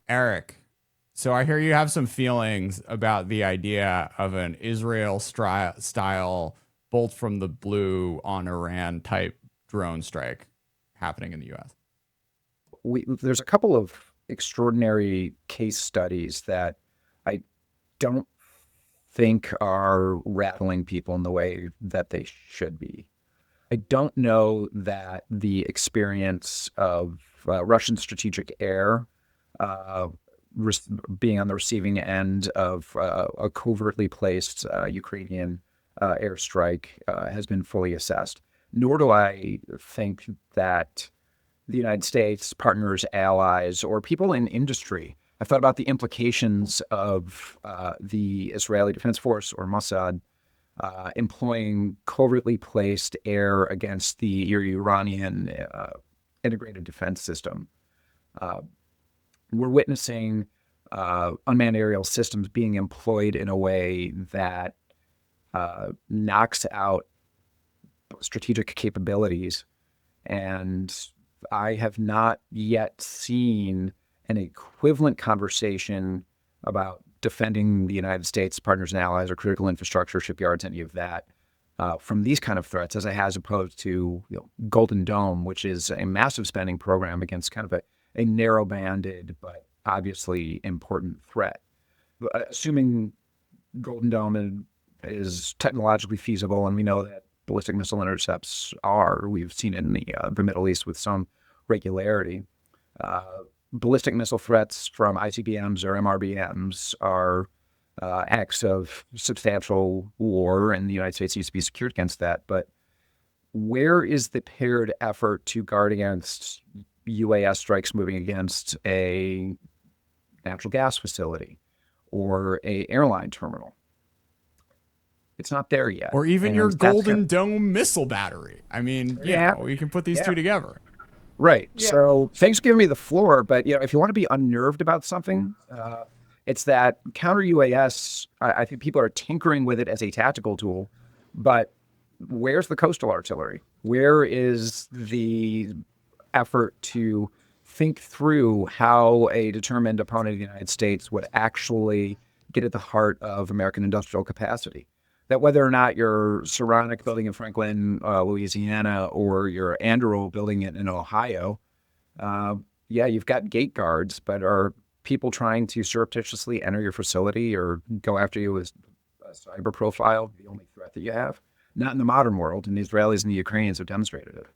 Eric, so I hear you have some feelings about the idea of an Israel style bolt from the blue on Iran type drone strike happening in the US. There's a couple of extraordinary case studies that I don't think are rattling people in the way that they should be. I don't know that the experience of Russian strategic air being on the receiving end of a covertly placed Ukrainian airstrike has been fully assessed. Nor do I think that the United States, partners, allies, or people in industry have thought about the implications of the Israeli Defense Force or Mossad employing covertly placed air against the Iranian integrated defense system. We're witnessing unmanned aerial systems being employed in a way that knocks out strategic capabilities. And I have not yet seen an equivalent conversation about defending the United States, partners and allies, or critical infrastructure, shipyards, any of that, from these kind of threats, as opposed to Golden Dome, which is a massive spending program against kind of a narrow-banded but obviously important threat. Assuming Golden Dome is technologically feasible, and we know that ballistic missile intercepts are, we've seen it in the Middle East with some regularity. Ballistic missile threats from ICBMs or MRBMs are acts of substantial war, and the United States needs to be secured against that. But where is the paired effort to guard against UAS strikes moving against a natural gas facility or a airline terminal? It's not there yet. Or even your Golden Dome missile battery. I mean, you can put these two together. Right. Yeah. So thanks for giving me the floor. But if you want to be unnerved about something, it's that counter-UAS, I think people are tinkering with it as a tactical tool. But where's the coastal artillery? Where is the effort to think through how a determined opponent of the United States would actually get at the heart of American industrial capacity? That whether or not you're Saronic building in Franklin, Louisiana, or you're Anduril building it in Ohio, you've got gate guards, but are people trying to surreptitiously enter your facility or go after you with a cyber profile the only threat that you have? Not in the modern world, and the Israelis and the Ukrainians have demonstrated it.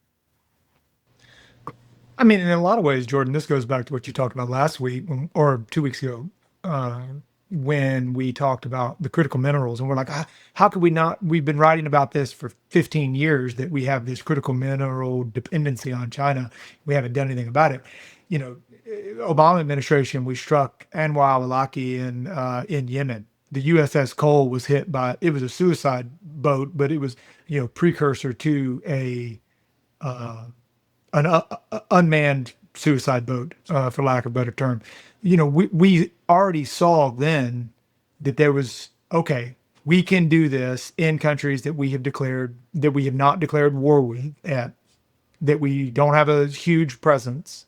I mean, in a lot of ways, Jordan, this goes back to what you talked about last week or 2 weeks ago, when we talked about the critical minerals, and we're like, how could we not? We've been writing about this for 15 years that we have this critical mineral dependency on China. We haven't done anything about it. Obama administration, we struck Anwar al-Awlaki in Yemen. The USS Cole was hit by, it was a suicide boat, but it was, precursor to an unmanned suicide boat, for lack of a better term. We already saw then that there was, we can do this in countries that we have not declared war with, that we don't have a huge presence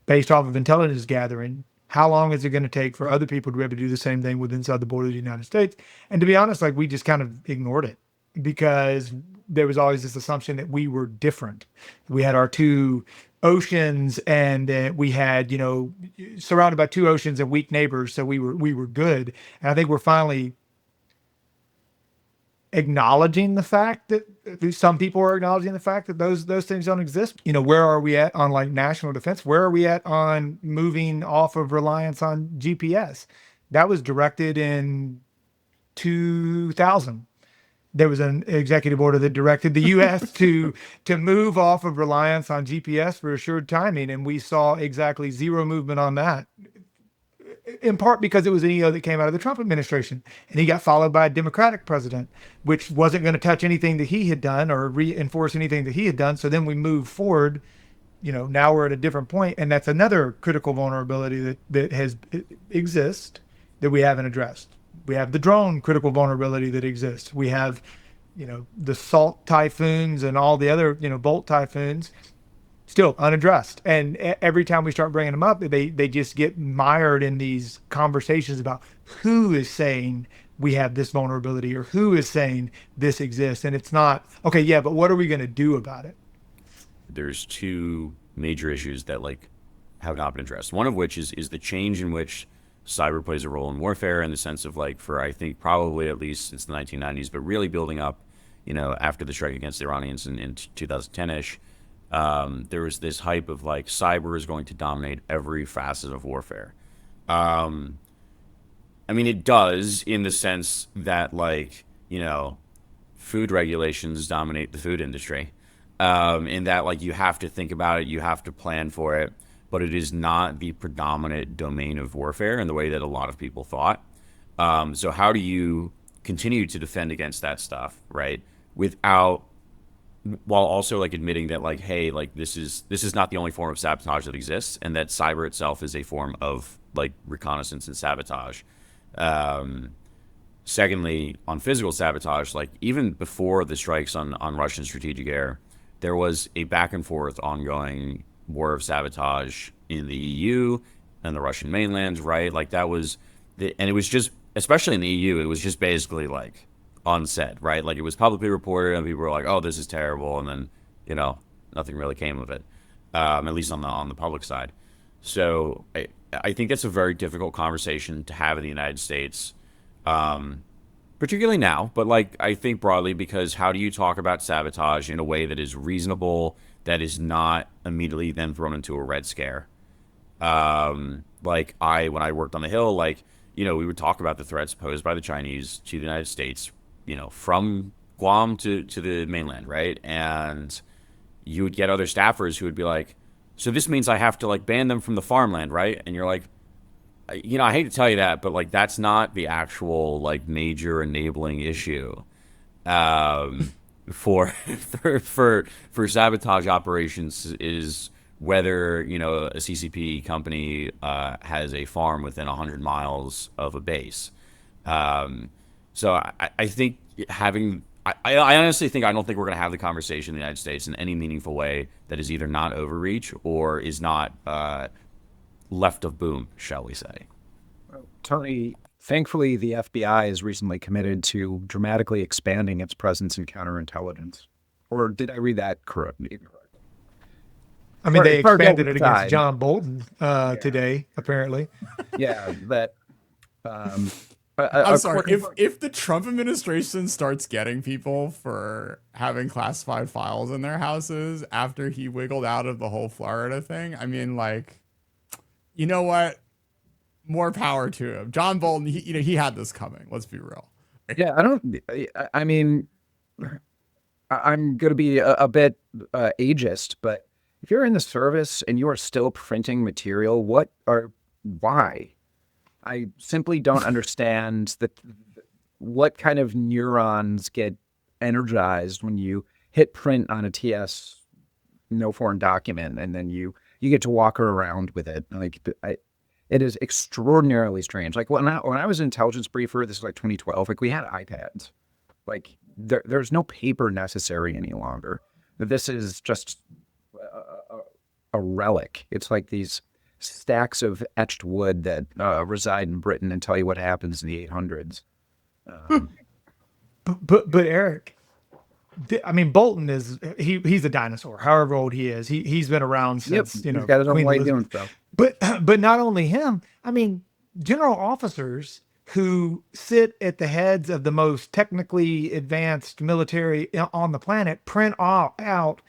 based off of intelligence gathering. How long is it going to take for other people to be able to do the same thing with inside the border of the United States? And to be honest, we just kind of ignored it because there was always this assumption that we were different. We had our two oceans, and we had, surrounded by two oceans and weak neighbors, so we were good. And I think we're finally acknowledging the fact that, at least some people are acknowledging the fact that those things don't exist. Where are we at on national defense? Where are we at on moving off of reliance on GPS? That was directed in 2000. There was an executive order that directed the U.S. to move off of reliance on GPS for assured timing, and we saw exactly zero movement on that, in part because it was an EO that came out of the Trump administration, and he got followed by a Democratic president, which wasn't going to touch anything that he had done or reinforce anything that he had done. So then we moved forward. Now we're at a different point, and that's another critical vulnerability that exists that we haven't addressed. We have the drone critical vulnerability that exists. We have, the Salt typhoons and all the other, Bolt typhoons. still unaddressed. And every time we start bringing them up, they just get mired in these conversations about who is saying we have this vulnerability or who is saying this exists. And it's not, okay, yeah, but what are we going to do about it? There's two major issues that like have not been addressed. One of which is the change in which cyber plays a role in warfare, in the sense of like, for I think probably at least since the 1990s, but really building up, after the strike against the Iranians in 2010-ish, there was this hype of like cyber is going to dominate every facet of warfare. I mean, it does, in the sense that, like, food regulations dominate the food industry. In that, like, you have to think about it, you have to plan for it, but it is not the predominant domain of warfare in the way that a lot of people thought. So how do you continue to defend against that stuff, right? While also like admitting that, like, hey, like this is not the only form of sabotage that exists, and that cyber itself is a form of like reconnaissance and sabotage. Secondly, on physical sabotage, like even before the strikes on Russian strategic air, there was a back and forth ongoing war of sabotage in the EU and the Russian mainland, right? Like that was, and it was just, especially in the EU, it was just basically like unsaid, right? Like it was publicly reported and people were like, oh, this is terrible. And then, nothing really came of it, at least on the public side. So I think that's a very difficult conversation to have in the United States, particularly now, but like I think broadly, because how do you talk about sabotage in a way that is reasonable, that is not immediately then thrown into a red scare? Like when I worked on the Hill, like, we would talk about the threats posed by the Chinese to the United States, from Guam to the mainland, right? And you would get other staffers who would be like, so this means I have to like ban them from the farmland, right? And you're like, I hate to tell you that, but like that's not the actual like major enabling issue for sabotage operations, is whether a CCP company has a farm within 100 miles of a base. So I think I honestly think I don't think we're going to have the conversation in the United States in any meaningful way that is either not overreach or is not left of boom, shall we say. Tony, thankfully, the FBI is recently committed to dramatically expanding its presence in counterintelligence. Or did I read that correctly? I mean, they expanded it against John Bolton today, apparently. Yeah, that... I'm sorry. If the Trump administration starts getting people for having classified files in their houses after he wiggled out of the whole Florida thing, I mean, like, you know what? More power to him. John Bolton, he had this coming. Let's be real. Yeah, I mean, I'm going to be a bit ageist, but if you're in the service and you are still printing material, why? I simply don't understand what kind of neurons get energized when you hit print on a TS no foreign document and then you get to walk around with it. Like it is extraordinarily strange. Like when I was an intelligence briefer, this was like 2012. Like we had iPads. Like there's no paper necessary any longer. This is just a relic. It's like these stacks of etched wood that reside in Britain and tell you what happens in the 800s. But Eric, I mean, Bolton he's a dinosaur. However old he is, he's been around since he's got his own way of doing stuff. But not only him. I mean, general officers who sit at the heads of the most technically advanced military on the planet print out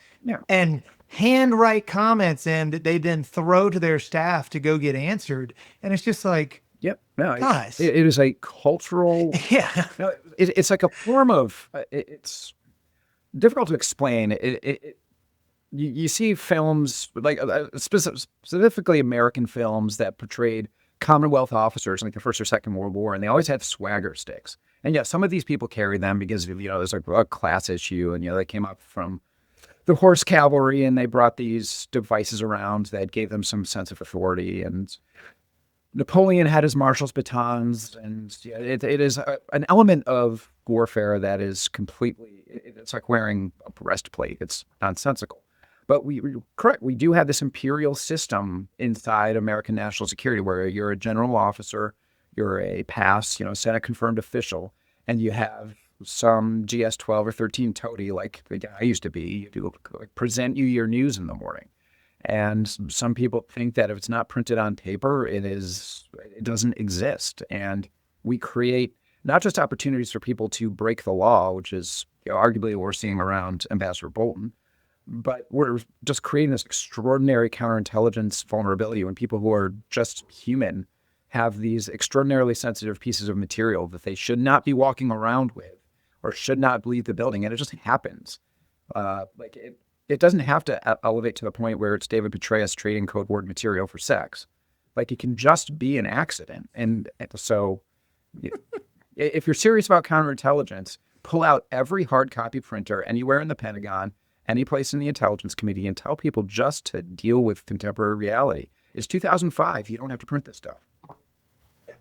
and handwrite comments in that they then throw to their staff to go get answered. And it's just like, yep, no, guys, it is a cultural, yeah, no, it's like a form of, it's difficult to explain. You see films like specifically American films that portrayed Commonwealth officers in like the First or Second World War, and they always had swagger sticks. And yeah, some of these people carry them because there's like a class issue, and they came up from the horse cavalry, and they brought these devices around that gave them some sense of authority. And Napoleon had his marshal's batons, and it is an element of warfare that is completely, it's like wearing a breastplate. It's nonsensical. But correct, we do have this imperial system inside American national security where you're a general officer, you're a Senate confirmed official, and you have some GS 12 or 13 toady like the guy I used to be, to like, present you your news in the morning. And some people think that if it's not printed on paper, it doesn't exist. And we create not just opportunities for people to break the law, which is arguably what we're seeing around Ambassador Bolton, but we're just creating this extraordinary counterintelligence vulnerability when people who are just human have these extraordinarily sensitive pieces of material that they should not be walking around with or should not leave the building. And it just happens. It doesn't have to elevate to the point where it's David Petraeus trading code word material for sex. Like, it can just be an accident. And so if you're serious about counterintelligence, pull out every hard copy printer anywhere in the Pentagon, any place in the Intelligence Committee, and tell people just to deal with contemporary reality. It's 2005. You don't have to print this stuff.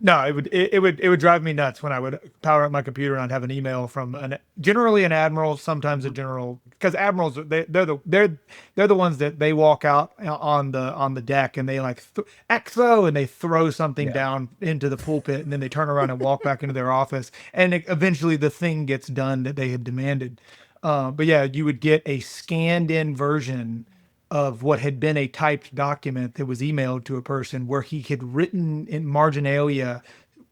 No, it would drive me nuts when I would power up my computer and have an email from generally an admiral, sometimes a general, because admirals they're the ones that they walk out on the deck and they like XO and they throw something down into the pulpit and then they turn around and walk back into their office and eventually the thing gets done that they had demanded. But yeah, you would get a scanned in version of what had been a typed document that was emailed to a person where he had written in marginalia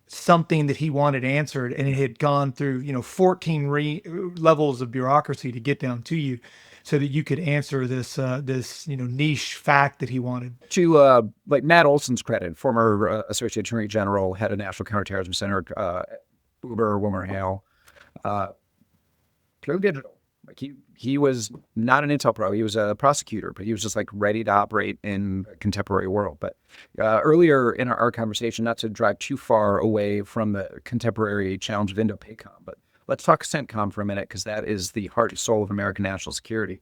something that he wanted answered, and it had gone through 14 levels of bureaucracy to get down to you so that you could answer this niche fact that he wanted. To like Matt Olson's credit, former Associate Attorney General, head of National Counterterrorism Center, Uber WilmerHale, pure digital. Like he was not an intel pro. He was a prosecutor, but he was just like ready to operate in a contemporary world. But earlier in our conversation, not to drive too far away from the contemporary challenge of Indo-PACOM, but let's talk CENTCOM for a minute, because that is the heart and soul of American national security.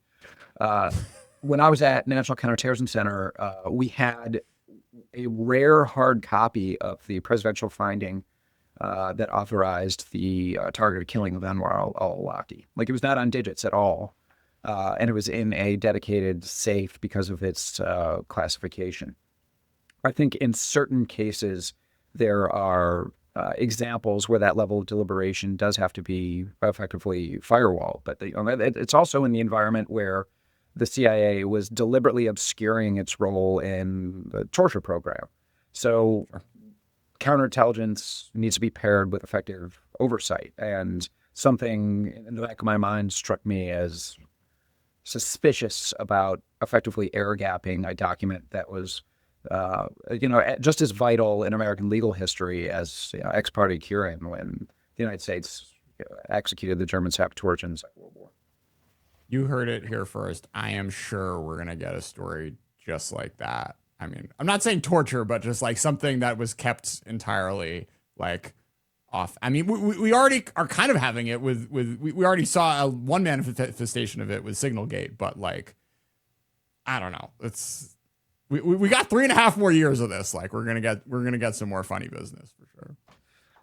When I was at National Counterterrorism Center, we had a rare hard copy of the presidential finding that authorized the targeted killing of Anwar al-Awlaki. Like, it was not on digits at all. And it was in a dedicated safe because of its classification. I think in certain cases, there are examples where that level of deliberation does have to be effectively firewalled. But it's also in the environment where the CIA was deliberately obscuring its role in the torture program. So counterintelligence needs to be paired with effective oversight. And something in the back of my mind struck me as suspicious about effectively air gapping a document that was, just as vital in American legal history as ex parte curing when the United States executed the German saboteurs in the Second World War. You heard it here first. I am sure we're going to get a story just like that. I mean, I'm not saying torture, but just like something that was kept entirely like off. I mean, we already are kind of having it with we already saw one manifestation of it with Signalgate, but like, I don't know. We got 3.5 more years of this. Like, we're gonna get some more funny business for sure.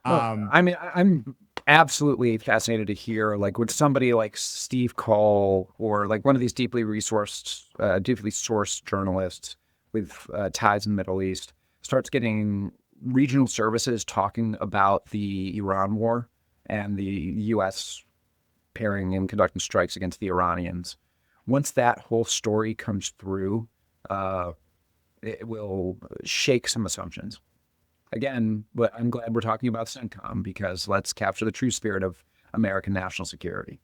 Well, I mean, I'm absolutely fascinated to hear, like, would somebody like Steve Call or like one of these deeply sourced journalists with ties in the Middle East starts getting regional services talking about the Iran war and the U.S. pairing and conducting strikes against the Iranians. Once that whole story comes through, it will shake some assumptions. Again, but I'm glad we're talking about CENTCOM, because let's capture the true spirit of American national security.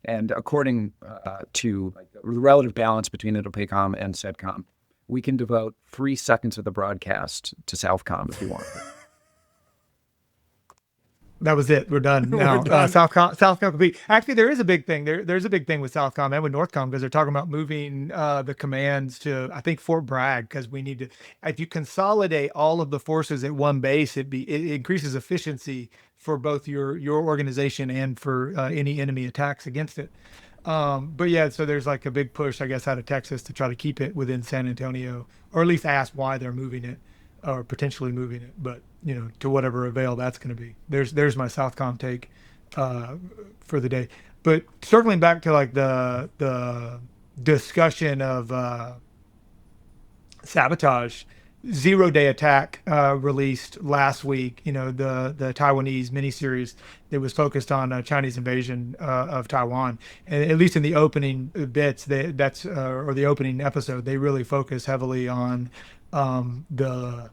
And according to the relative balance between Indo-PACOM and CENTCOM, we can devote 3 seconds of the broadcast to Southcom if you want. That was it. We're done now. Southcom complete. Actually, there is a big thing. There's a big thing with Southcom and with Northcom, because they're talking about moving the commands to, I think, Fort Bragg, because we need to. If you consolidate all of the forces at one base, it increases efficiency for both your organization and for any enemy attacks against it. But yeah, so there's like a big push, I guess, out of Texas to try to keep it within San Antonio, or at least ask why they're moving it, or potentially moving it. But to whatever avail that's going to be. There's my Southcom take for the day. But circling back to like the discussion of sabotage. Zero Day Attack released last week. The Taiwanese miniseries that was focused on Chinese invasion of Taiwan, and at least in the opening bits, or the opening episode, they really focus heavily on the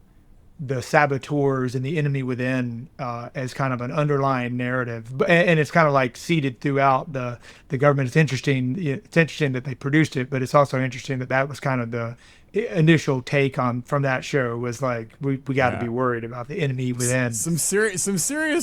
saboteurs and the enemy within as kind of an underlying narrative, and it's kind of like seeded throughout the government. It's interesting. It's interesting that they produced it, but it's also interesting that was kind of the initial take on from that show was like we got to be worried about the enemy within. Some serious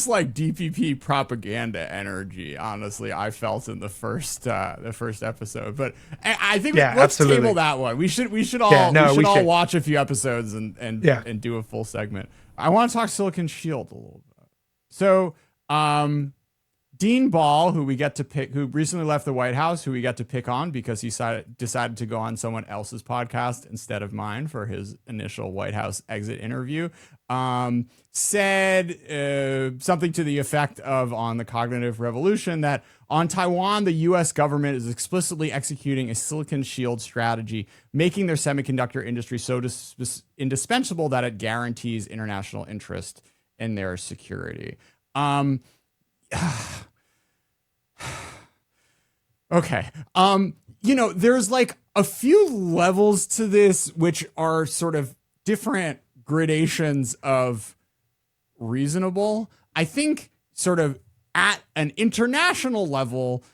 like DPP propaganda energy. Honestly, I felt in the first episode, but I think let's table that one. We should all watch a few episodes and do a full segment. I want to talk Silicon Shield a little bit. So, Dean Ball, who recently left the White House, who we get to pick on because he decided to go on someone else's podcast instead of mine for his initial White House exit interview, said something to the effect of on the Cognitive Revolution that on Taiwan, the U.S. government is explicitly executing a Silicon Shield strategy, making their semiconductor industry so indispensable that it guarantees international interest in their security. Okay. There's like a few levels to this, which are sort of different gradations of reasonable. I think sort of at an international level,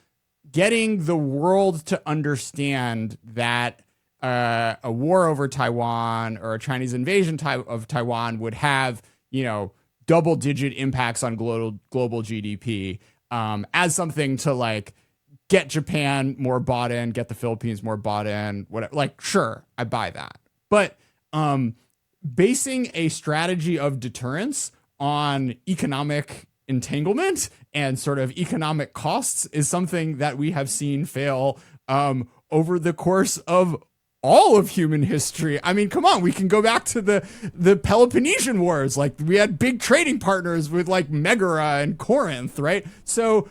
getting the world to understand that a war over Taiwan or a Chinese invasion of Taiwan would have, double-digit impacts on global GDP as something to like get Japan more bought in, get the Philippines more bought in, whatever. Like, sure, I buy that. But basing a strategy of deterrence on economic entanglement and sort of economic costs is something that we have seen fail over the course of all of human history. I mean, come on, we can go back to the Peloponnesian Wars. Like, we had big trading partners with like Megara and Corinth, right? So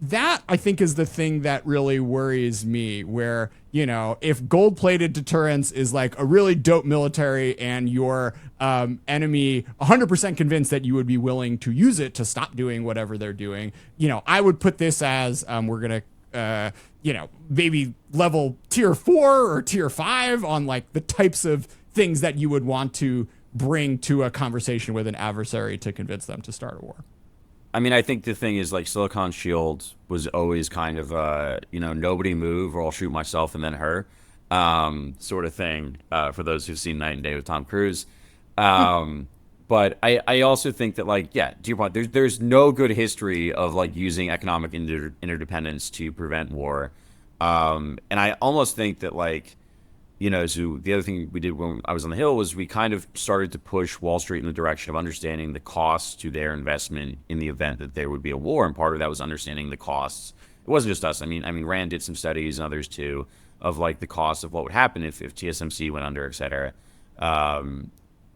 that I think is the thing that really worries me, where, if gold-plated deterrence is like a really dope military and your enemy 100% convinced that you would be willing to use it to stop doing whatever they're doing, I would put this as we're going to, maybe level tier 4 or tier 5 on like the types of things that you would want to bring to a conversation with an adversary to convince them to start a war. I mean, I think the thing is, like, Silicon Shield was always kind of, nobody move or I'll shoot myself and then her sort of thing, for those who've seen Night and Day with Tom Cruise. But I also think that, like, to your point, there's no good history of, like, using economic interdependence to prevent war. And I almost think that, like, so the other thing we did when I was on the Hill was we kind of started to push Wall Street in the direction of understanding the costs to their investment in the event that there would be a war. And part of that was understanding the costs. It wasn't just us. I mean, Rand did some studies and others too of like the cost of what would happen if TSMC went under, et cetera.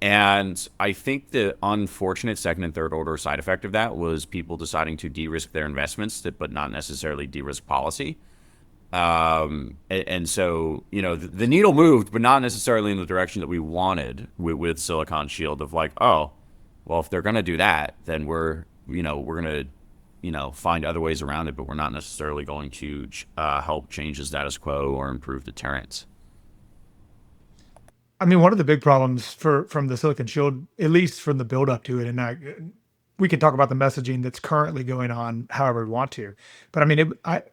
And I think the unfortunate second and third order side effect of that was people deciding to de-risk their investments, but not necessarily de-risk policy. And so, the needle moved, but not necessarily in the direction that we wanted with Silicon Shield of like, oh, well, if they're going to do that, then we're going to, find other ways around it, but we're not necessarily going to help change the status quo or improve deterrence. I mean, one of the big problems from the Silicon Shield, at least from the build up to it, and we can talk about the messaging that's currently going on however we want to, but I mean, I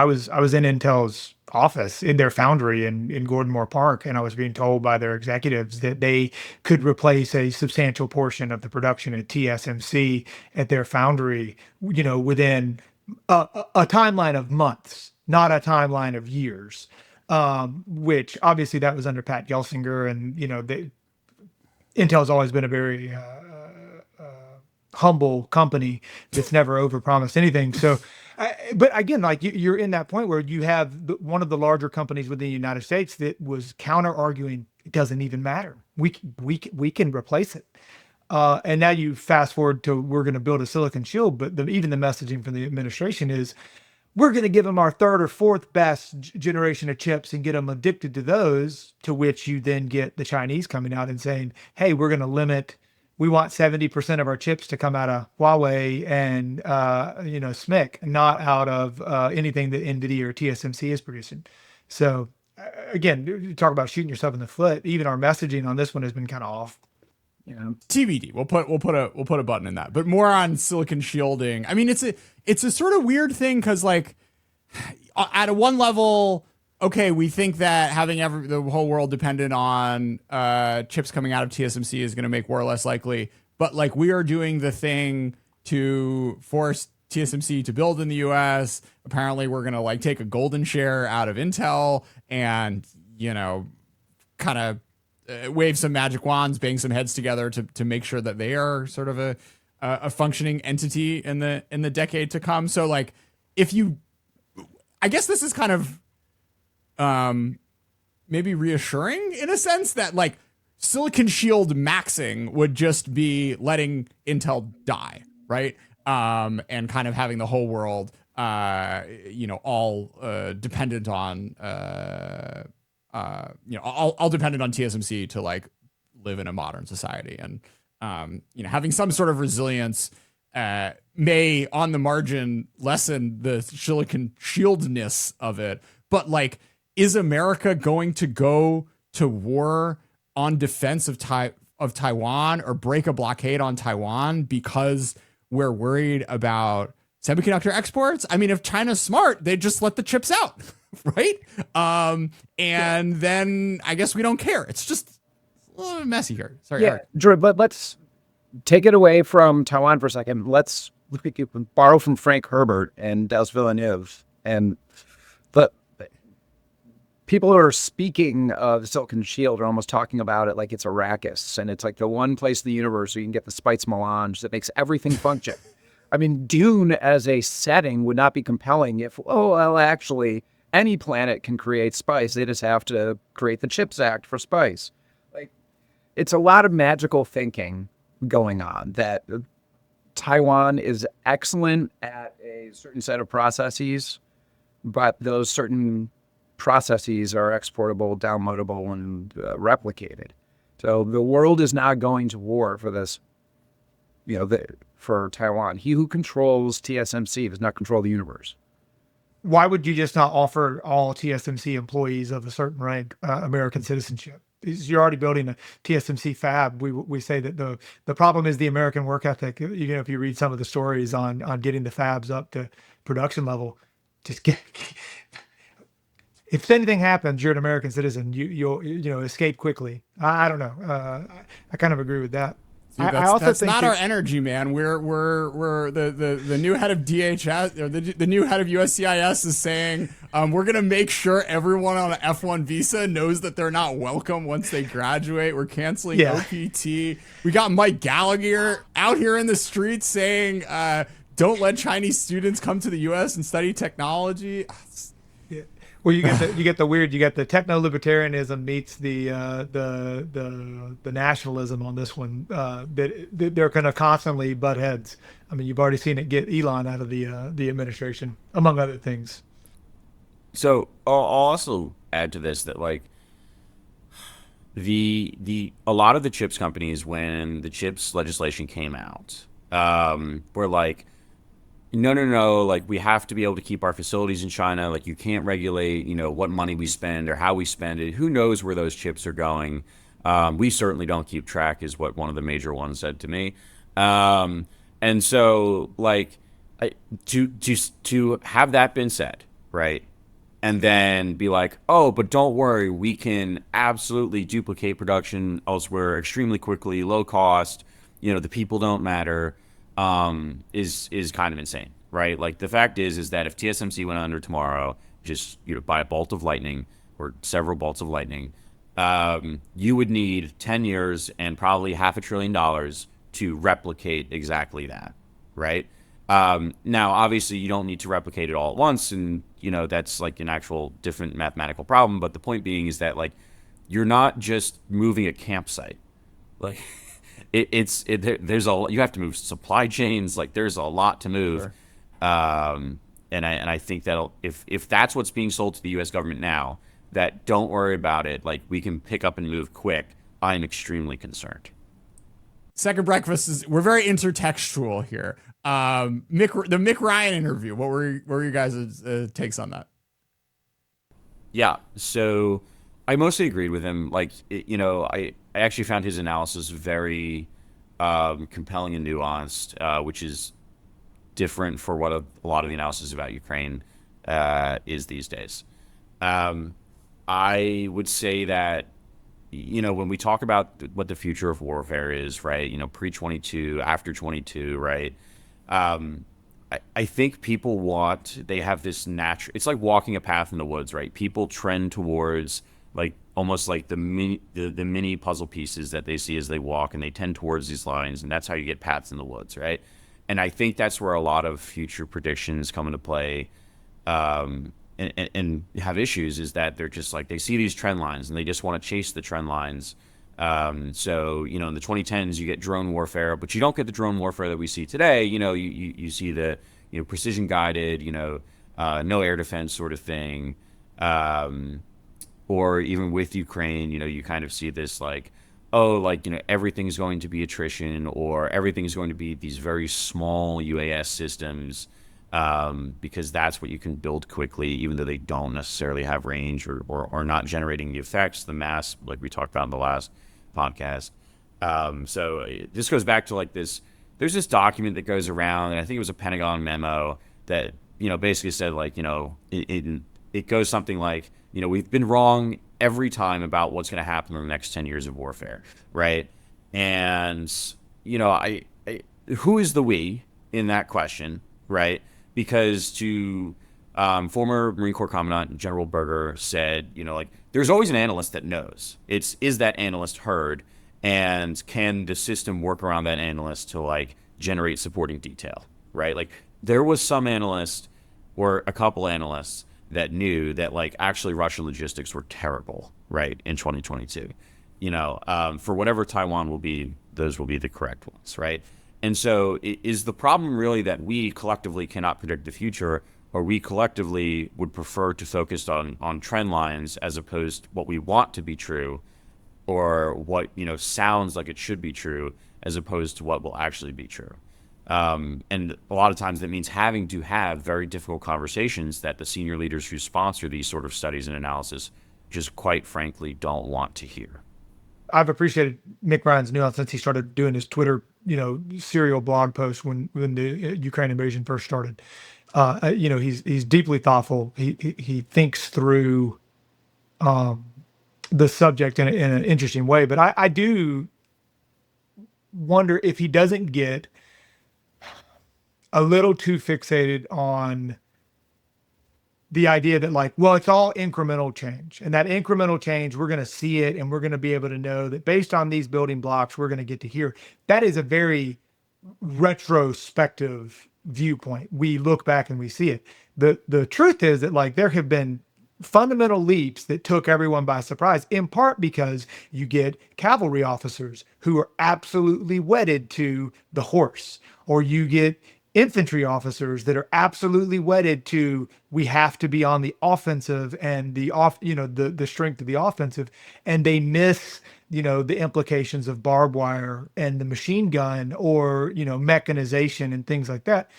was in Intel's office in their foundry in Gordon Moore Park, and I was being told by their executives that they could replace a substantial portion of the production at TSMC at their foundry, within a timeline of months, not a timeline of years. Which obviously that was under Pat Gelsinger, and Intel's always been a very humble company that's never overpromised anything. So. But again, like you're in that point where you have one of the larger companies within the United States that was counter arguing, it doesn't even matter. We can replace it. And now you fast forward to we're going to build a Silicon Shield, but even the messaging from the administration is we're going to give them our third or fourth best generation of chips and get them addicted to those, to which you then get the Chinese coming out and saying, hey, we're going to limit, we want 70% of our chips to come out of Huawei and, SMIC, not out of anything that NVIDIA or TSMC is producing. So again, you talk about shooting yourself in the foot. Even our messaging on this one has been kind of off. TBD. We'll put a button in that. But more on silicon shielding. I mean, it's a sort of weird thing because, like, at a one level, okay, we think that having the whole world dependent on chips coming out of TSMC is going to make war less likely. But, like, we are doing the thing to force TSMC to build in the U.S. Apparently, we're going to, like, take a golden share out of Intel and, kind of wave some magic wands, bang some heads together to make sure that they are sort of a functioning entity in the decade to come. So, like, I guess this is kind of maybe reassuring in a sense that, like, silicon shield maxing would just be letting Intel die, right? And kind of having the whole world, all dependent on all dependent on TSMC to, like, live in a modern society. And, having some sort of resilience may on the margin lessen the silicon shieldness of it. But, like, is America going to go to war on defense of Taiwan or break a blockade on Taiwan because we're worried about semiconductor exports? I mean, if China's smart, they just let the chips out. Right. And then I guess we don't care. It's just a little bit messy here. Sorry. Yeah, Drew, but let's take it away from Taiwan for a second. Let's borrow from Frank Herbert and Des Villeneuve. And the people who are speaking of the Silicon Shield are almost talking about it like it's Arrakis. And it's like the one place in the universe where you can get the spice melange that makes everything function. I mean, Dune as a setting would not be compelling if, actually, any planet can create spice. They just have to create the CHIPS Act for spice. Like, it's a lot of magical thinking going on that Taiwan is excellent at a certain set of processes, but those certain processes are exportable, downloadable, and replicated. So the world is not going to war for this, for Taiwan. He who controls TSMC does not control the universe. Why would you just not offer all TSMC employees of a certain rank American citizenship? You're already building a TSMC fab. We say that the problem is the American work ethic. If you read some of the stories on getting the fabs up to production level, if anything happens, you're an American citizen. You'll escape quickly. I don't know. I kind of agree with that. See, that's not our energy, man. We're the new head of DHS or the new head of USCIS is saying we're gonna make sure everyone on an F1 visa knows that they're not welcome once they graduate. We're canceling OPT. We got Mike Gallagher out here in the streets saying don't let Chinese students come to the U.S. and study technology. Well, you get the techno-libertarianism meets the nationalism on this one. They're going to constantly butt heads. I mean, you've already seen it get Elon out of the administration, among other things. So I'll also add to this that, like, a lot of the chips companies, when the chips legislation came out, were like, no, like, we have to be able to keep our facilities in China. Like, you can't regulate, what money we spend or how we spend it. Who knows where those chips are going? We certainly don't keep track, is what one of the major ones said to me. And so, like, to have that been said, right? And then be like, oh, but don't worry, we can absolutely duplicate production elsewhere extremely quickly, low cost, the people don't matter. Is kind of insane, right? Like, the fact is that if TSMC went under tomorrow, just by a bolt of lightning or several bolts of lightning, you would need 10 years and probably $500 billion to replicate exactly that, right? Now, obviously, you don't need to replicate it all at once, and that's like an actual different mathematical problem. But the point being is that, like, you're not just moving a campsite, like. There's you have to move supply chains. Like, there's a lot to move. Sure. I think that if that's what's being sold to the U.S. government now, that don't worry about it, like we can pick up and move quick, I'm extremely concerned. Second breakfast is we're very intertextual here. The Mick Ryan interview. What were you guys' takes on that? Yeah, so I mostly agreed with him. Like, I actually found his analysis very compelling and nuanced, which is different for what a lot of the analysis about Ukraine is these days. I would say that, when we talk about what the future of warfare is, right, pre-22, after 22, right, I think people they have this natural, it's like walking a path in the woods, right? People trend towards like almost like the mini puzzle pieces that they see as they walk, and they tend towards these lines, and that's how you get paths in the woods, right? And I think that's where a lot of future predictions come into play, and have issues, is that they're just like, they see these trend lines and they just want to chase the trend lines. So, in the 2010s, you get drone warfare, but you don't get the drone warfare that we see today. You see the, precision guided, no air defense sort of thing. Or even with Ukraine, you kind of see this like, oh, like, everything's going to be attrition, or everything's going to be these very small UAS systems, because that's what you can build quickly, even though they don't necessarily have range or not generating the effects, the mass, like we talked about in the last podcast. So this goes back to like this, there's this document that goes around, and I think it was a Pentagon memo that, basically said like, it goes something like, we've been wrong every time about what's going to happen in the next 10 years of warfare, right? And, who is the we in that question, right? Because to former Marine Corps Commandant General Berger said, like, there's always an analyst that knows. Is that analyst heard? And can the system work around that analyst to, like, generate supporting detail, right? Like, there was some analyst or a couple analysts that knew that, like, actually Russian logistics were terrible, right, in 2022. For whatever Taiwan will be, those will be the correct ones, right? And so is the problem really that we collectively cannot predict the future, or we collectively would prefer to focus on trend lines as opposed to what we want to be true, or what, sounds like it should be true, as opposed to what will actually be true? And a lot of times that means having to have very difficult conversations that the senior leaders who sponsor these sort of studies and analysis just quite frankly don't want to hear. I've appreciated Mick Ryan's nuance since he started doing his Twitter, serial blog posts when the Ukraine invasion first started. He's deeply thoughtful. He thinks through the subject in an interesting way. But I do wonder if he doesn't get a little too fixated on the idea that, like, well, it's all incremental change, and that incremental change, we're going to see it, and we're going to be able to know that based on these building blocks, we're going to get to here. That is a very retrospective viewpoint. We look back and we see it. The truth is that, like, there have been fundamental leaps that took everyone by surprise, in part because you get cavalry officers who are absolutely wedded to the horse, or you get infantry officers that are absolutely wedded to, we have to be on the offensive and the strength of the offensive, and they miss, the implications of barbed wire and the machine gun, or, mechanization and things like that.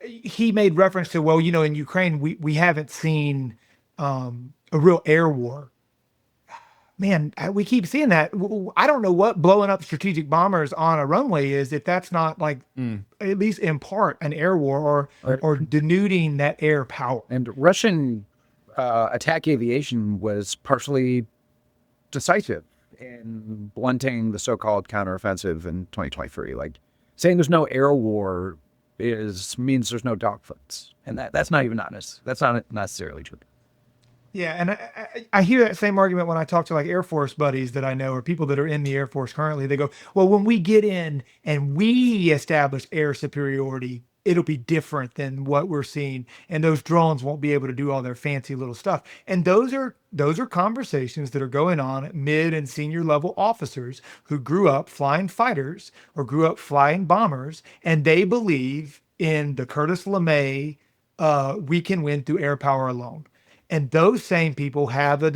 He made reference to, well, in Ukraine, we haven't seen a real air war. Man, we keep seeing that. I don't know what blowing up strategic bombers on a runway is, if that's not, like, at least in part an air war, or denuding that air power. And Russian attack aviation was partially decisive in blunting the so-called counteroffensive in 2023. Like, saying there's no air war means there's no dogfights, and that's not necessarily true. Yeah, and I hear that same argument when I talk to, like, Air Force buddies that I know, or people that are in the Air Force currently. They go, well, when we get in and we establish air superiority, it'll be different than what we're seeing, and those drones won't be able to do all their fancy little stuff. And those are conversations that are going on at mid and senior level officers who grew up flying fighters or grew up flying bombers, and they believe in the Curtis LeMay we can win through air power alone. And those same people have a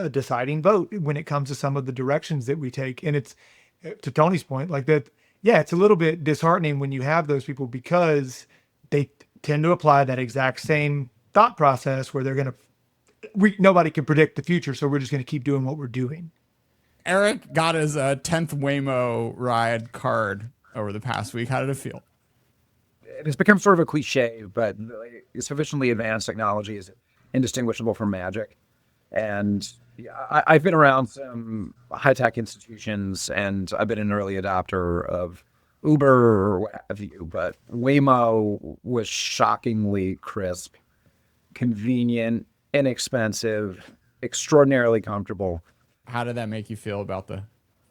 deciding vote when it comes to some of the directions that we take. And it's, to Tony's point, like that, yeah, it's a little bit disheartening when you have those people because they tend to apply that exact same thought process where they're going to, nobody can predict the future. So we're just going to keep doing what we're doing. Eric got his 10th Waymo ride card over the past week. How did it feel? It's become sort of a cliche, but sufficiently advanced technology is indistinguishable from magic. And I've been around some high-tech institutions, and I've been an early adopter of Uber or what have you, but Waymo was shockingly crisp, convenient, inexpensive, extraordinarily comfortable. How did that make you feel about the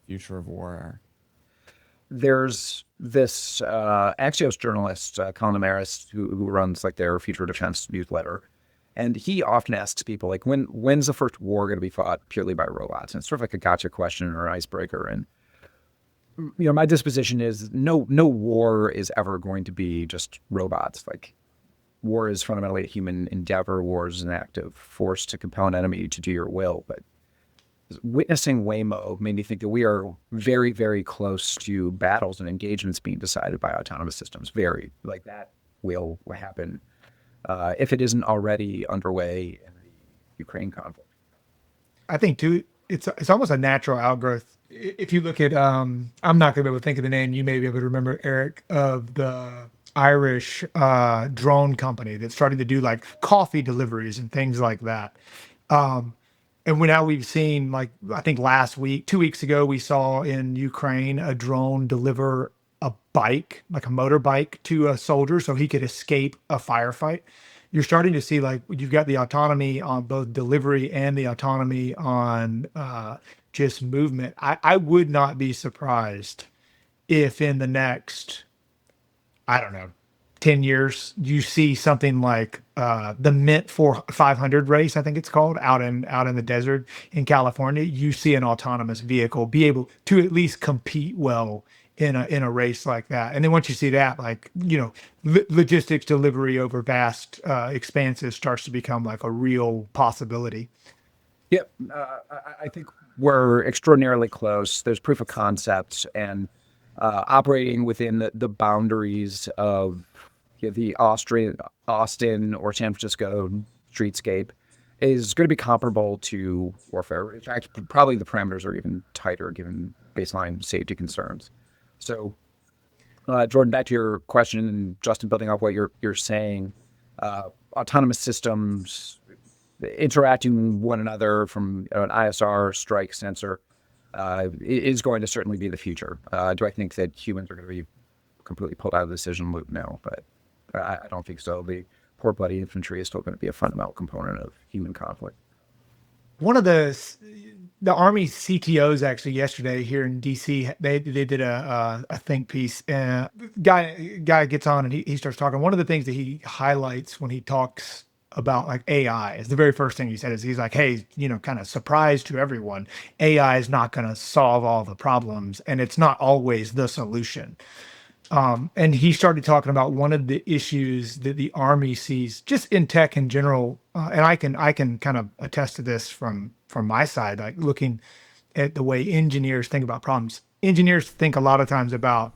future of war? There's this Axios journalist, Colin Damaris, who runs like their future defense newsletter. And he often asks people, like, when's the first war going to be fought purely by robots? And it's sort of like a gotcha question or an icebreaker. And, my disposition is no war is ever going to be just robots. Like, war is fundamentally a human endeavor. War is an act of force to compel an enemy to do your will. But witnessing Waymo made me think that we are very, very close to battles and engagements being decided by autonomous systems. Very, like that will happen if it isn't already underway in the Ukraine conflict. I think too, it's almost a natural outgrowth. If you look at, I'm not going to be able to think of the name. You may be able to remember, Eric, of the Irish drone company that's starting to do like coffee deliveries and things like that. And now we've seen, like, I think last week, 2 weeks ago, we saw in Ukraine a drone deliver a bike, like a motorbike, to a soldier so he could escape a firefight. You're starting to see, like, you've got the autonomy on both delivery and the autonomy on just movement. I would not be surprised if in the next, I don't know, 10 years, you see something like the Mint 500 race, I think it's called, out in the desert in California. You see an autonomous vehicle be able to at least compete well in a race like that. And then once you see that, like, logistics delivery over vast expanses starts to become like a real possibility. Yep. I think we're extraordinarily close. There's proof of concept, and operating within the boundaries of the Austin or San Francisco streetscape is going to be comparable to warfare. In fact, probably the parameters are even tighter given baseline safety concerns. So, Jordan, back to your question, and Justin, building off what you're saying, autonomous systems interacting with one another from an ISR strike sensor is going to certainly be the future. Do I think that humans are going to be completely pulled out of the decision loop? No, but I don't think so. The poor bloody infantry is still going to be a fundamental component of human conflict. One of the Army CTOs actually yesterday here in DC, they did a think piece. Guy gets on and he starts talking. One of the things that he highlights when he talks about like AI is the very first thing he said is he's like, hey, kind of surprise to everyone, AI is not going to solve all the problems, and it's not always the solution. And he started talking about one of the issues that the Army sees just in tech in general. And I can kind of attest to this from my side, like looking at the way engineers think about problems. Engineers think a lot of times about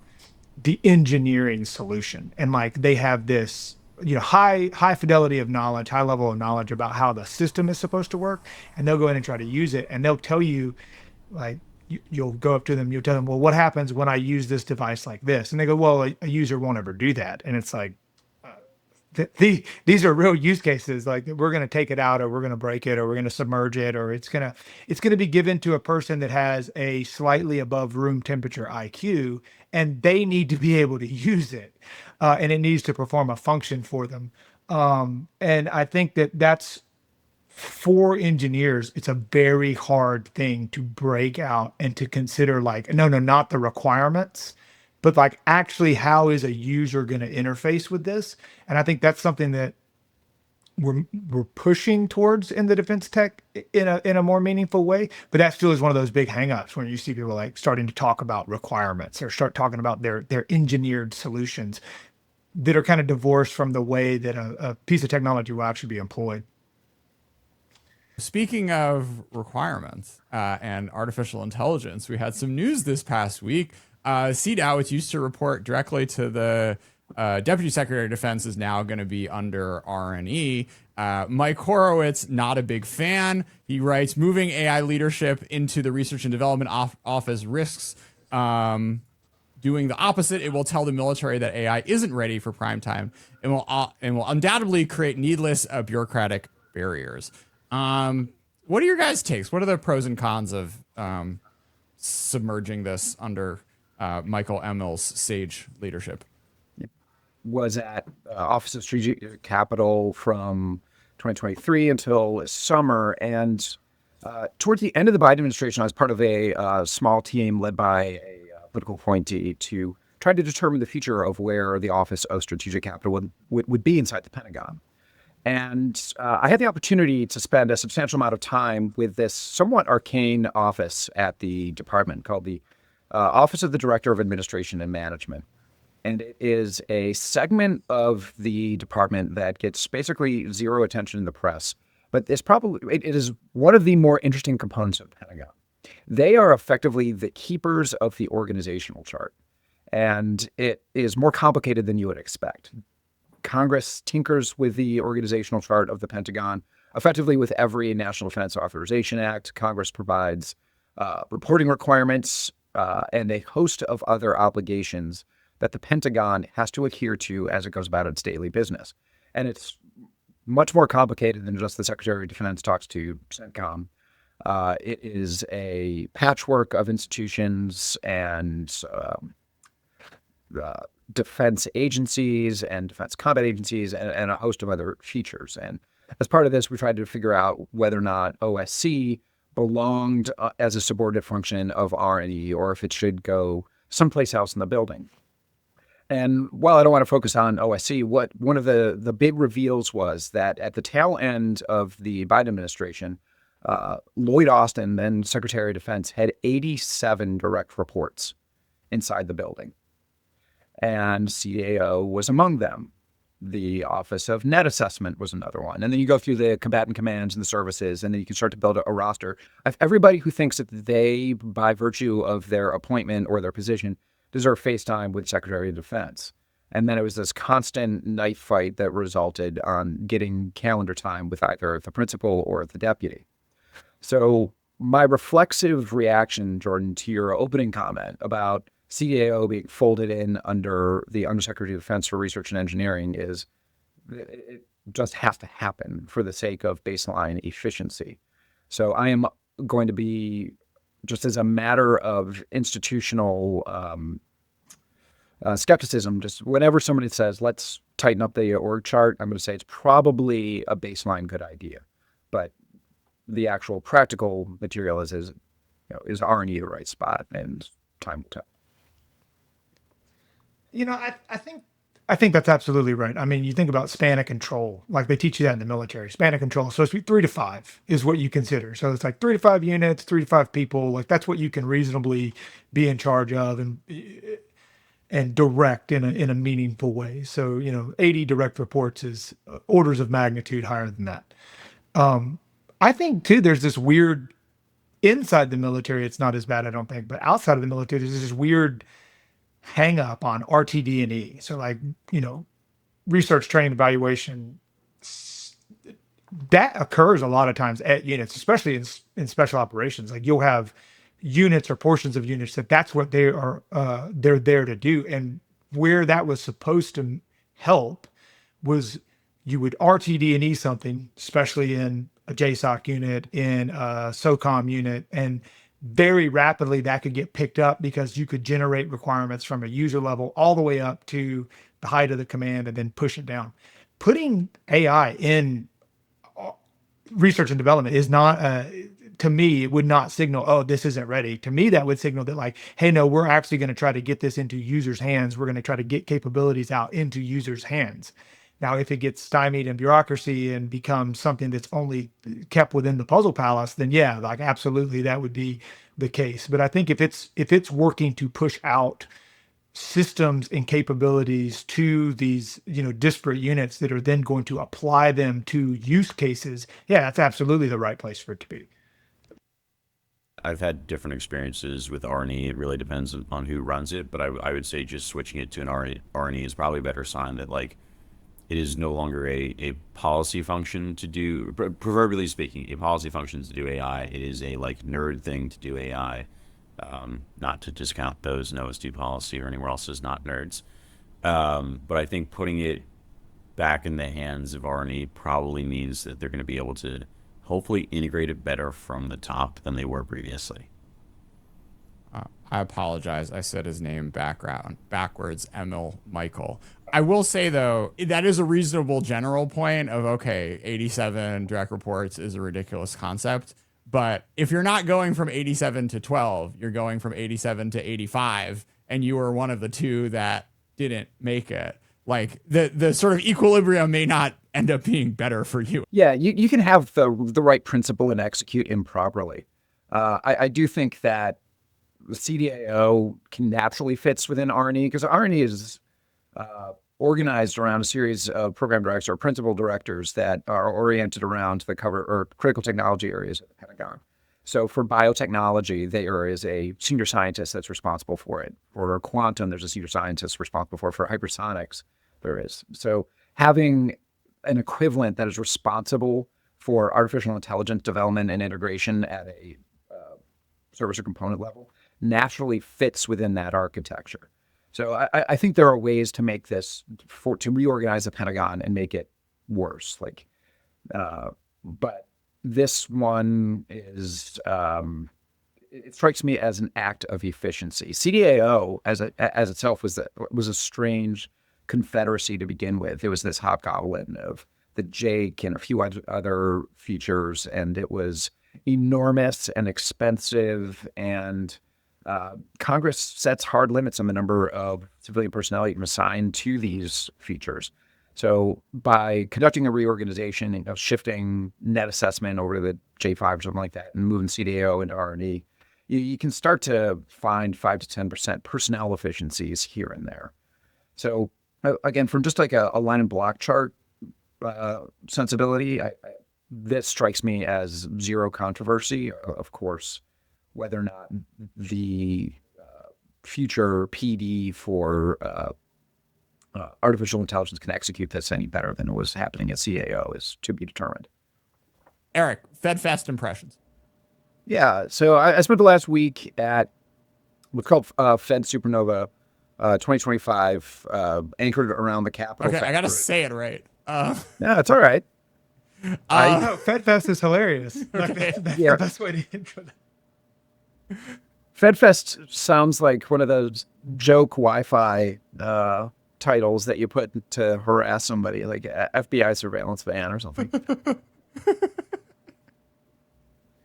the engineering solution, and like they have this, high fidelity of knowledge, high level of knowledge about how the system is supposed to work. And they'll go in and try to use it. And they'll tell you, like, you'll go up to them, you'll tell them, well, what happens when I use this device like this? And they go, well, a user won't ever do that. And it's like, these are real use cases. Like, we're going to take it out, or we're going to break it, or we're going to submerge it, or it's going to be given to a person that has a slightly above room temperature IQ, and they need to be able to use it. And it needs to perform a function for them. And I think that's, for engineers, it's a very hard thing to break out and to consider, like, no, not the requirements, but like actually how is a user going to interface with this? And I think that's something that we're pushing towards in the defense tech in a more meaningful way. But that still is one of those big hangups when you see people like starting to talk about requirements or start talking about their engineered solutions. that are kind of divorced from the way that a piece of technology will actually be employed. Speaking of requirements and artificial intelligence, we had some news this past week. CDAO, which used to report directly to the Deputy Secretary of Defense, is now going to be under R&E. Mike Horowitz, not a big fan. He writes, moving AI leadership into the research and development office risks doing the opposite. It will tell the military that AI isn't ready for prime time and will undoubtedly create needless bureaucratic barriers. What are your guys' takes? What are the pros and cons of submerging this under Michael Emil's sage leadership? Was at Office of Strategic Capital from 2023 until summer. And towards the end of the Biden administration, I was part of a small team led by a political appointee to try to determine the future of where the Office of Strategic Capital would be inside the Pentagon. And I had the opportunity to spend a substantial amount of time with this somewhat arcane office at the department called the Office of the Director of Administration and Management. And it is a segment of the department that gets basically zero attention in the press. But it is one of the more interesting components of the Pentagon. They are effectively the keepers of the organizational chart. And it is more complicated than you would expect. Congress tinkers with the organizational chart of the Pentagon. Effectively, with every National Defense Authorization Act, Congress provides reporting requirements and a host of other obligations that the Pentagon has to adhere to as it goes about its daily business. And it's much more complicated than just the Secretary of Defense talks to CENTCOM. It is a patchwork of institutions and defense agencies and defense combat agencies and a host of other features. And as part of this, we tried to figure out whether or not OSC belonged as a subordinate function of R&E or if it should go someplace else in the building. And while I don't want to focus on OSC, one of the big reveals was that at the tail end of the Biden administration, Lloyd Austin, then Secretary of Defense, had 87 direct reports inside the building. And CAO was among them. The Office of Net Assessment was another one. And then you go through the combatant commands and the services, and then you can start to build a roster of everybody who thinks that they, by virtue of their appointment or their position, deserve face time with Secretary of Defense. And then it was this constant knife fight that resulted on getting calendar time with either the principal or the deputy. So my reflexive reaction, Jordan, to your opening comment about CAO being folded in under the Undersecretary of Defense for Research and Engineering is it just has to happen for the sake of baseline efficiency. So I am going to be, just as a matter of institutional skepticism, just whenever somebody says, let's tighten up the org chart, I'm going to say it's probably a baseline good idea. But the actual practical material is R&E the right spot, and time will tell. I think that's absolutely right. I mean, you think about span of control, like they teach you that in the military. Span of control is supposed to be 3 to 5 is what you consider. So it's like 3 to 5 units, 3 to 5 people. Like that's what you can reasonably be in charge of and direct in a meaningful way. So 80 direct reports is orders of magnitude higher than that. I think too, there's this weird inside the military. It's not as bad, I don't think, but outside of the military, there's this weird hang up on RTD&E. So like, research, training, evaluation, that occurs a lot of times at units, especially in special operations. Like you'll have units or portions of units that's what they are, they're there to do. And where that was supposed to help was you would RTD&E something, especially in a JSOC unit, in a SOCOM unit, and very rapidly that could get picked up because you could generate requirements from a user level all the way up to the height of the command and then push it down. Putting AI in research and development is not, to me, it would not signal, oh, this isn't ready. To me, that would signal that like, hey, no, we're actually going to try to get this into users' hands. We're going to try to get capabilities out into users' hands. Now, if it gets stymied in bureaucracy and becomes something that's only kept within the puzzle palace, then yeah, like absolutely that would be the case. But I think if it's working to push out systems and capabilities to these, disparate units that are then going to apply them to use cases, yeah, that's absolutely the right place for it to be. I've had different experiences with R&E. It really depends on who runs it, but I would say just switching it to an R&E is probably a better sign that like it is no longer a policy function to do, proverbially speaking, a policy function to do AI. It is a like nerd thing to do AI. Not to discount those NOAA's policy or anywhere else is not nerds. But I think putting it back in the hands of R&E probably means that they're going to be able to hopefully integrate it better from the top than they were previously. I apologize. I said his name backwards, Emil Michael. I will say, though, that is a reasonable general point of, okay, 87 direct reports is a ridiculous concept. But if you're not going from 87 to 12, you're going from 87 to 85, and you were one of the two that didn't make it. Like the sort of equilibrium may not end up being better for you. Yeah, you can have the right principle and execute improperly. I do think that the CDAO can naturally fits within R&E because R&E is organized around a series of program directors or principal directors that are oriented around the cover or critical technology areas at the Pentagon. So for biotechnology, there is a senior scientist that's responsible for it. For quantum, there's a senior scientist responsible for it. For hypersonics, there is. So having an equivalent that is responsible for artificial intelligence development and integration at a service or component level naturally fits within that architecture. So I think there are ways to make this, to reorganize the Pentagon and make it worse. But this one is, it strikes me as an act of efficiency. CDAO as itself was a strange confederacy to begin with. It was this hobgoblin of the Jake and a few other features, and it was enormous and expensive, and Congress sets hard limits on the number of civilian personnel you can assign to these features. So by conducting a reorganization, shifting net assessment over to the J5 or something like that, and moving CDAO into R&E, you can start to find 5 to 10% personnel efficiencies here and there. So again, from just like a line and block chart sensibility, this strikes me as zero controversy. Of course, whether or not the future PD for artificial intelligence can execute this any better than it was happening at CAO is to be determined. Eric, FedFest impressions. Yeah, so I spent the last week at what's called Fed Supernova 2025, anchored around the Capitol. Okay, I got to say it right. Yeah, it's all right. No, FedFest is hilarious. Okay. That's Yeah. the best way to intro that. FedFest sounds like one of those joke Wi-Fi titles that you put to harass somebody, like FBI surveillance van or something.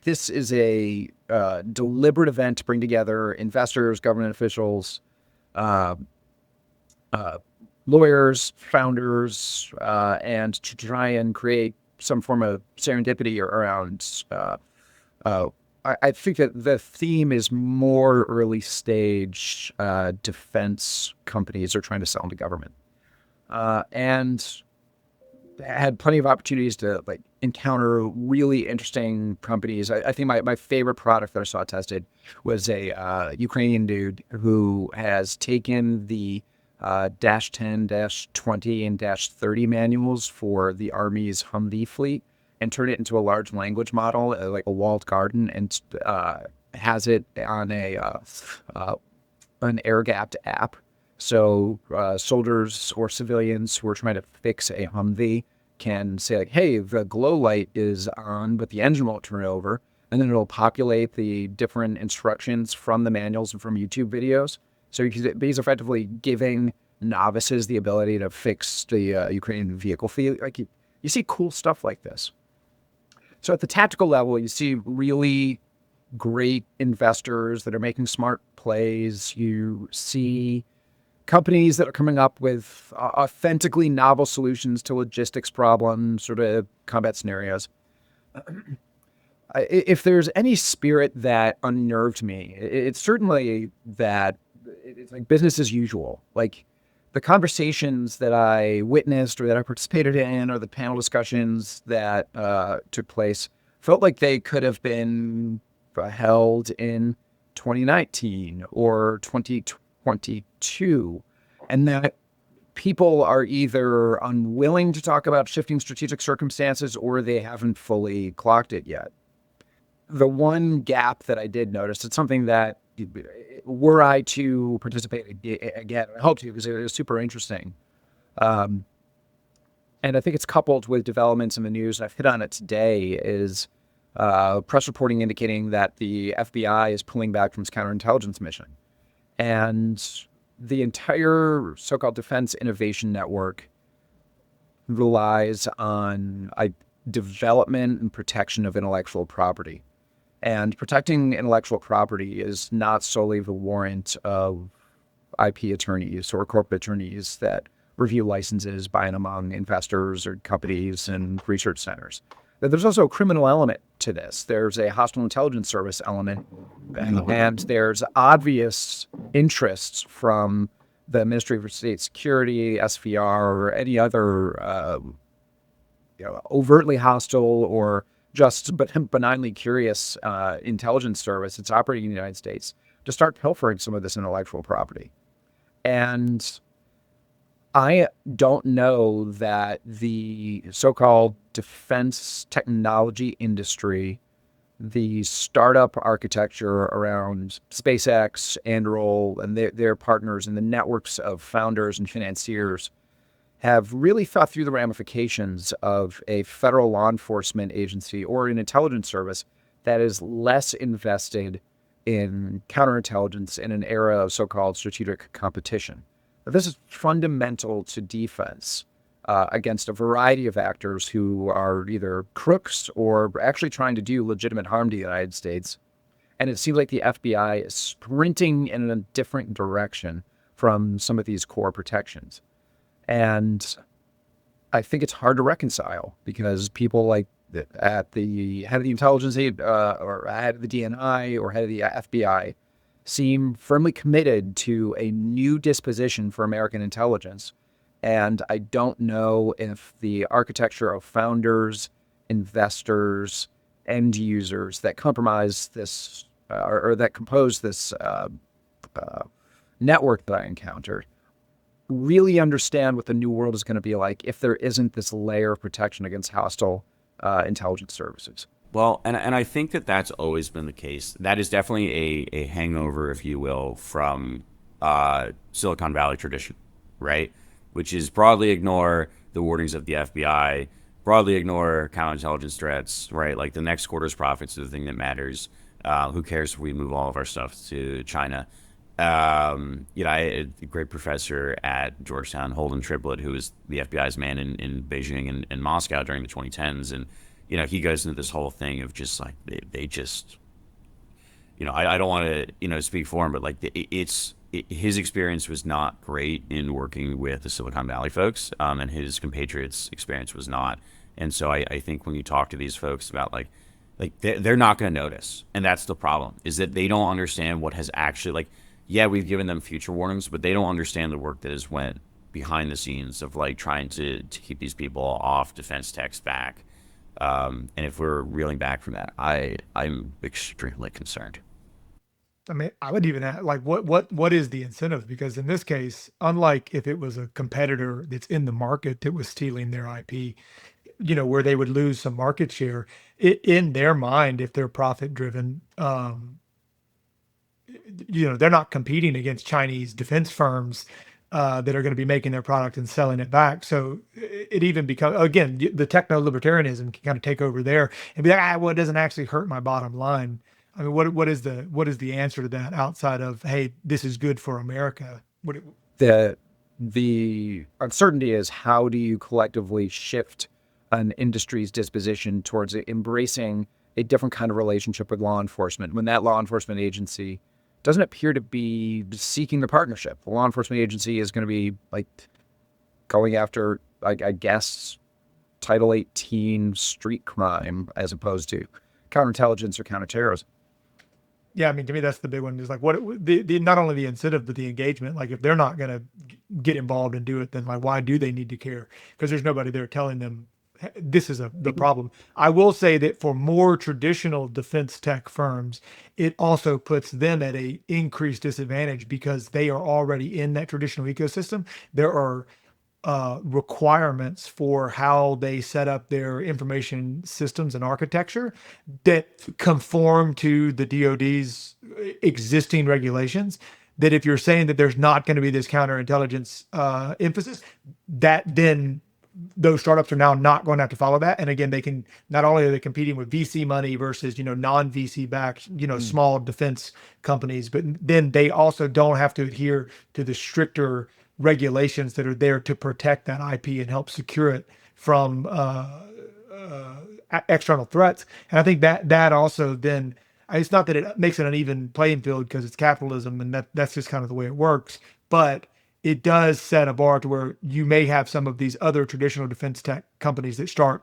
This is a deliberate event to bring together investors, government officials, lawyers, founders, and to try and create some form of serendipity around. I think that the theme is more early stage defense companies are trying to sell into government, and had plenty of opportunities to encounter really interesting companies. I think my favorite product that I saw tested was a Ukrainian dude who has taken the -10, -20, and -30 manuals for the Army's Humvee fleet and turned it into a large language model, like a walled garden, and has it on an air-gapped app. So soldiers or civilians who are trying to fix a Humvee can say, hey, the glow light is on, but the engine won't turn over. And then it'll populate the different instructions from the manuals and from YouTube videos. So he's effectively giving novices the ability to fix the Ukrainian vehicle fleet. You see cool stuff like this. So at the tactical level, you see really great investors that are making smart plays. You see companies that are coming up with authentically novel solutions to logistics problems, sort of combat scenarios. If there's any spirit that unnerved me, it's certainly that it's like business as usual. Like the conversations that I witnessed or that I participated in, or the panel discussions that took place, felt like they could have been held in 2019 or 2022, and that people are either unwilling to talk about shifting strategic circumstances or they haven't fully clocked it yet. The one gap that I did notice, it's something that, were I to participate again, I hope to, because it was super interesting. And I think it's coupled with developments in the news, and I've hit on it today, is press reporting indicating that the FBI is pulling back from its counterintelligence mission. And the entire so-called defense innovation network relies on development and protection of intellectual property. And protecting intellectual property is not solely the warrant of IP attorneys or corporate attorneys that review licenses by and among investors or companies and research centers. There's also a criminal element to this. There's a hostile intelligence service element, and there's obvious interests from the Ministry of State Security, SVR, or any other overtly hostile or just but benignly curious intelligence service that's operating in the United States to start pilfering some of this intellectual property. And I don't know that the so-called defense technology industry, the startup architecture around SpaceX, Anduril, and their partners, and the networks of founders and financiers have really thought through the ramifications of a federal law enforcement agency or an intelligence service that is less invested in counterintelligence in an era of so-called strategic competition. This is fundamental to defense against a variety of actors who are either crooks or actually trying to do legitimate harm to the United States. And it seems like the FBI is sprinting in a different direction from some of these core protections. And I think it's hard to reconcile because people like at the head of the intelligence or head of the DNI or head of the FBI seem firmly committed to a new disposition for American intelligence. And I don't know if the architecture of founders, investors, end users that compromise this or that compose this network that I encountered really understand what the new world is going to be like if there isn't this layer of protection against hostile intelligence services. Well, and I think that that's always been the case. That is definitely a hangover, if you will, from Silicon Valley tradition, right? Which is broadly ignore the warnings of the FBI, broadly ignore counterintelligence threats, right? Like the next quarter's profits is the thing that matters. Who cares if we move all of our stuff to China? I had a great professor at Georgetown, Holden Triplett, who was the FBI's man in Beijing and Moscow during the 2010s. And, he goes into this whole thing of just like, they just, I don't want to, speak for him, but like his experience was not great in working with the Silicon Valley folks, and his compatriots' experience was not. And so I think when you talk to these folks about like they're not going to notice. And that's the problem, is that they don't understand what has actually yeah, we've given them future warnings, but they don't understand the work that has went behind the scenes of trying to keep these people off defense tech's back. And if we're reeling back from that, I'm extremely concerned. I mean, I would even ask, what is the incentive? Because in this case, unlike if it was a competitor that's in the market that was stealing their IP, where they would lose some market share, in their mind, if they're profit driven, they're not competing against Chinese defense firms that are going to be making their product and selling it back. So it even becomes, again, the techno-libertarianism can kind of take over there and be like, well, it doesn't actually hurt my bottom line. I mean, what is the answer to that outside of, hey, this is good for America? The uncertainty is, how do you collectively shift an industry's disposition towards embracing a different kind of relationship with law enforcement when that law enforcement agency doesn't appear to be seeking the partnership? The law enforcement agency is going to be going after, I guess, Title 18 street crime as opposed to counterintelligence or counterterrorism. Yeah, I mean, to me, that's the big one. Is like what the not only the incentive but the engagement. Like if they're not going to get involved and do it, then like why do they need to care? Because there's nobody there telling them "Hey, this is the problem." I will say that for more traditional defense tech firms, it also puts them at a increased disadvantage because they are already in that traditional ecosystem. There are requirements for how they set up their information systems and architecture that conform to the DoD's existing regulations. That if you're saying that there's not going to be this counterintelligence emphasis, that then those startups are now not going to have to follow that. And again, they can not only are they competing with VC money versus non-VC backed small defense companies, but then they also don't have to adhere to the stricter regulations that are there to protect that IP and help secure it from external threats. And I think that also then it's not that it makes it an even playing field because it's capitalism and that's just kind of the way it works, but it does set a bar to where you may have some of these other traditional defense tech companies that start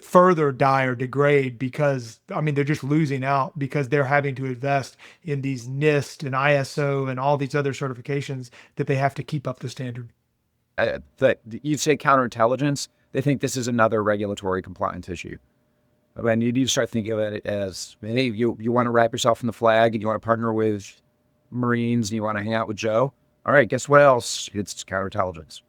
further die or degrade because they're just losing out because they're having to invest in these NIST and ISO and all these other certifications that they have to keep up the standard. You say counterintelligence, they think this is another regulatory compliance issue. And you need to start thinking of it as, hey, you want to wrap yourself in the flag and you want to partner with Marines and you want to hang out with Joe. All right, guess what else? It's counterintelligence.